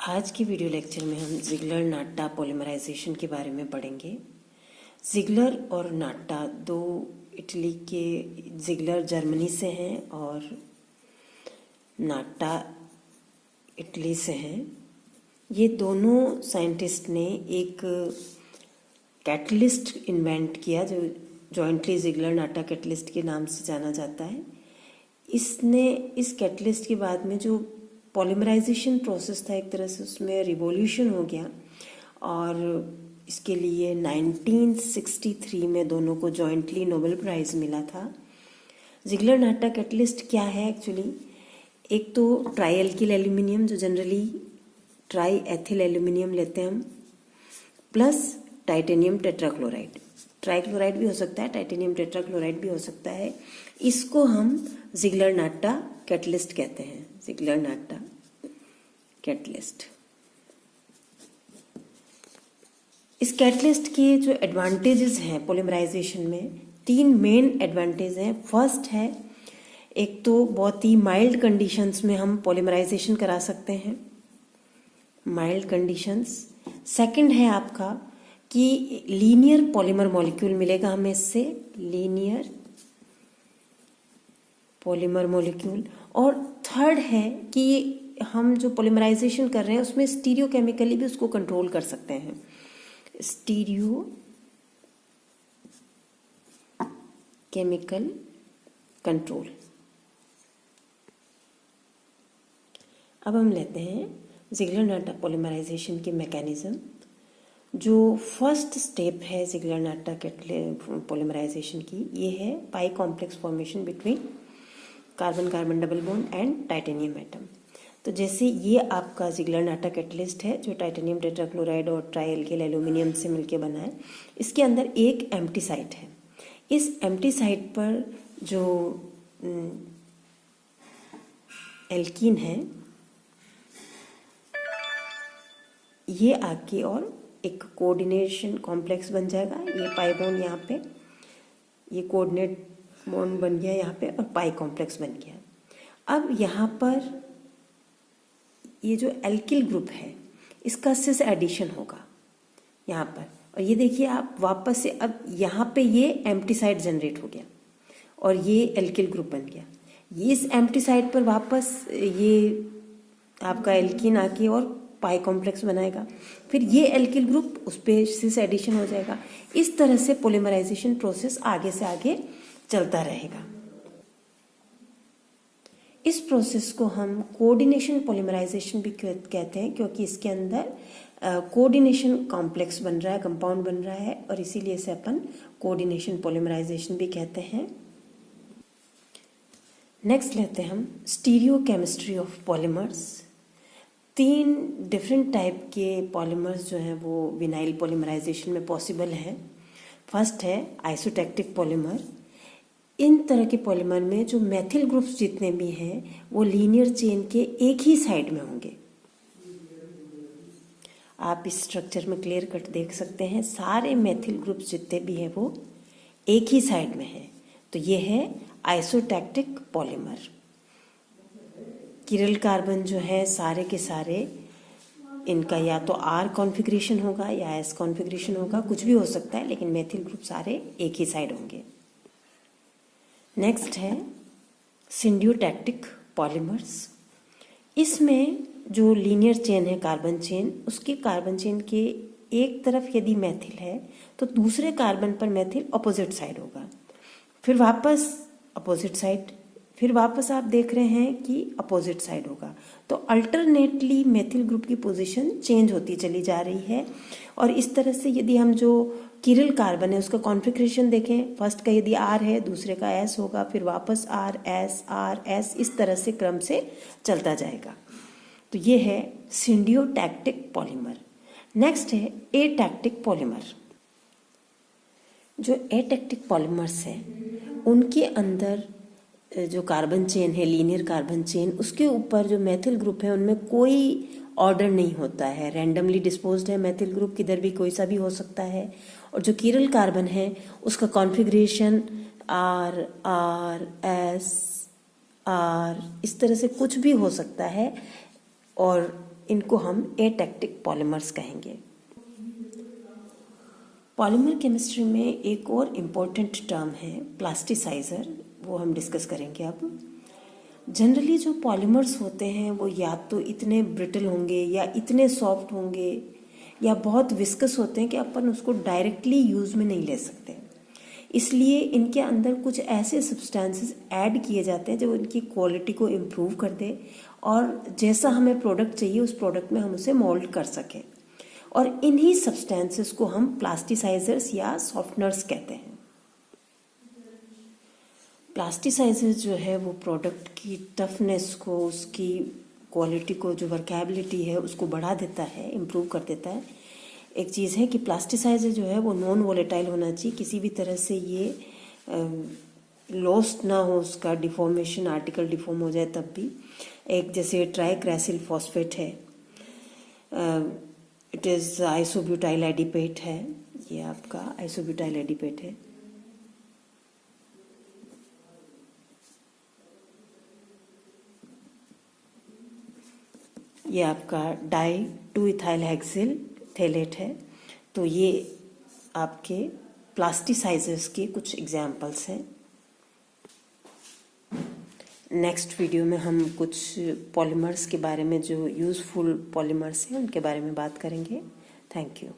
आज की video lecture में हम जिगलर नाटा पॉलीमराइजेशन के बारे में पढ़ेंगे। जिगलर और नाटा दो इटली के, जिगलर जर्मनी से हैं और नाटा इटली से हैं। ये दोनों साइंटिस्ट ने एक कैटलिस्ट इन्वेंट किया जो जॉइंटली जिगलर नाटा कैटलिस्ट के नाम से जाना जाता है। इसने इस कैटलिस्ट के बाद में जो पॉलीमराइजेशन प्रोसेस था, एक तरह से उसमें रिवॉल्यूशन हो गया और इसके लिए 1963 में दोनों को जॉइंटली नोबेल प्राइज़ मिला था। जिगलर नाटा कैटलिस्ट क्या है एक्चुअली? एक तो ट्राई एल्किल एल्यूमिनियम, जो जनरली ट्राई एथिल एल्यूमिनियम लेते हैं हम, प्लस टाइटेनियम टेट्राक्लोराइड। ट्राइक्लोराइड भी हो सकता है, टाइटेनियम टेट्राक्लोराइड भी हो सकता है। इसको हम जिगलर नाटा कैटलिस्ट कहते हैं। Ziegler Natta catalyst. इस कैटलिस्ट के जो एडवांटेजेस हैं पॉलीमराइजेशन में, तीन मेन एडवांटेज हैं। फर्स्ट है, एक तो बहुत ही माइल्ड कंडीशंस में हम पॉलीमराइजेशन करा सकते हैं, माइल्ड कंडीशंस। सेकंड है आपका कि लीनियर पॉलीमर मॉलिक्यूल मिलेगा हमें इससे, लीनियर पॉलीमर मॉलिक्यूल। और थर्ड है कि हम जो पॉलीमराइजेशन कर रहे हैं उसमें स्टीरियो केमिकली भी उसको कंट्रोल कर सकते हैं, स्टीरियो केमिकल कंट्रोल। अब हम लेते हैं जिगलर नाटा पॉलीमराइजेशन के मैकेनिज्म। जो फर्स्ट स्टेप है जिगलर नाटा पॉलीमराइजेशन की, ये है pi complex formation between carbon carbon double bond and titanium atom. तो जैसे ये आपका जिगलर नाटा कैटलिस्ट है जो टाइटेनियम टेट्राक्लोराइड और ट्राई एल्किल एल्यूमिनियम से मिलकर बना है। इसके अंदर एक एम्प्टी साइट है। इस एम्प्टी साइट पर जो एल्कीन है, ये आके और एक कोऑर्डिनेशन कॉम्प्लेक्स बन जाएगा। ये पाई बॉन्ड यहाँ पे, ये कोऑर्डिनेट बॉन्ड बन गया यहाँ पे और पाई कॉम्प्लेक्स बन गया। अब यहाँ पर ये जो एल्किल ग्रुप है इसका सिस एडिशन होगा यहाँ पर, और ये देखिए आप वापस से अब यहाँ पे ये एम्प्टी साइट जनरेट हो गया और ये एल्किल ग्रुप बन गया। ये इस एम्प्टी साइट पर वापस ये आपका एल्कीन आके और पाई कॉम्प्लेक्स बनाएगा, फिर ये एल्किल ग्रुप उस पर सिस एडिशन हो जाएगा। इस तरह से पॉलीमराइजेशन प्रोसेस आगे से आगे चलता रहेगा। इस प्रोसेस को हम कोऑर्डिनेशन पॉलीमराइजेशन भी कहते हैं, क्योंकि इसके अंदर कोऑर्डिनेशन कॉम्प्लेक्स बन रहा है, कंपाउंड बन रहा है, और इसीलिए इसे अपन कोऑर्डिनेशन पॉलीमराइजेशन भी कहते हैं। नेक्स्ट लेते हैं हम स्टीरियो केमिस्ट्री ऑफ पॉलीमर्स। तीन डिफरेंट टाइप के पॉलीमर्स जो हैं वो विनाइल पॉलीमराइजेशन में पॉसिबल हैं। फर्स्ट है आइसोटैक्टिक पॉलीमर। इन तरह के पॉलीमर में जो मेथिल ग्रुप्स जितने भी हैं वो लीनियर चेन के एक ही साइड में होंगे। आप इस स्ट्रक्चर में क्लियर कट देख सकते हैं, सारे मेथिल ग्रुप्स जितने भी हैं वो एक ही साइड में हैं। तो ये है आइसोटैक्टिक पॉलीमर। किरल कार्बन जो है सारे के सारे, इनका या तो आर कॉन्फ़िगरेशन होगा या एस कॉन्फ़िगरेशन होगा, कुछ भी हो सकता है, लेकिन मेथिल ग्रुप सारे एक ही साइड होंगे। नेक्स्ट है सिंडियोटैक्टिक पॉलीमर्स। इसमें जो लीनियर चेन है कार्बन चेन, उसके कार्बन चेन के एक तरफ यदि मेथिल है तो दूसरे कार्बन पर मेथिल अपोजिट साइड होगा, फिर वापस अपोजिट साइड, फिर वापस आप देख रहे हैं कि अपोजिट साइड होगा। तो अल्टरनेटली मेथिल ग्रुप की पोजीशन चेंज होती चली जा रही है। और इस तरह से यदि हम जो किरल कार्बन है उसका कॉन्फ़िगरेशन देखें, फर्स्ट का यदि आर है, दूसरे का एस होगा, फिर वापस आर एस, इस तरह से क्रम से चलता जाएगा। तो ये है सिंडियोटैक्टिक पॉलीमर। नेक्स्ट है एटैक्टिक पॉलीमर। जो एटैक्टिक पॉलीमर्स है उनके अंदर जो कार्बन चेन है, लीनियर कार्बन चेन, उसके ऊपर जो मेथिल ग्रुप है उनमें कोई ऑर्डर नहीं होता है, रैंडमली डिस्पोज्ड है मेथिल ग्रुप, किधर भी कोई सा भी हो सकता है। और जो किरल कार्बन है उसका configuration R R S R, इस तरह से कुछ भी हो सकता है। और इनको हम एटेक्टिक पॉलीमर्स कहेंगे। पॉलीमर केमिस्ट्री में एक और इम्पोर्टेंट टर्म है प्लास्टिसाइज़र, वो हम डिस्कस करेंगे अब। जनरली जो पॉलीमर्स होते हैं वो या तो इतने ब्रिटल होंगे या इतने सॉफ्ट होंगे या बहुत विस्कस होते हैं कि अपन उसको डायरेक्टली यूज़ में नहीं ले सकते। इसलिए इनके अंदर कुछ ऐसे सब्सटेंसेस ऐड किए जाते हैं जो इनकी क्वालिटी को इम्प्रूव कर दे और जैसा हमें प्रोडक्ट चाहिए उस प्रोडक्ट में हम उसे मोल्ड कर सकें। और इन्हीं सब्सटेंसेस को हम प्लास्टिसाइजर्स या सॉफ्टनर्स कहते हैं। प्लास्टिसाइजर जो है वो प्रोडक्ट की टफनेस को, उसकी क्वालिटी को, जो वर्केबिलिटी है उसको बढ़ा देता है, इम्प्रूव कर देता है। एक चीज़ है कि प्लास्टिसाइजर जो है वो नॉन वोलेटाइल होना चाहिए, किसी भी तरह से ये लॉस्ट ना हो, उसका डिफॉर्मेशन, आर्टिकल डिफॉर्म हो जाए तब भी। एक जैसे ट्राइक्रेसिल फॉस्फेट है, इट इज़ आइसोब्यूटाइल एडिपेट है, ये आपका आइसोब्यूटाइल एडिपेट है। ये आपका डाई 2-इथाइल हेक्सिल थैलेट है। तो ये आपके प्लास्टिसाइजर्स के कुछ एग्जाम्पल्स हैं। नेक्स्ट वीडियो में हम कुछ पॉलीमर्स के बारे में, जो यूज़फुल पॉलीमर्स हैं उनके बारे में बात करेंगे। Thank you.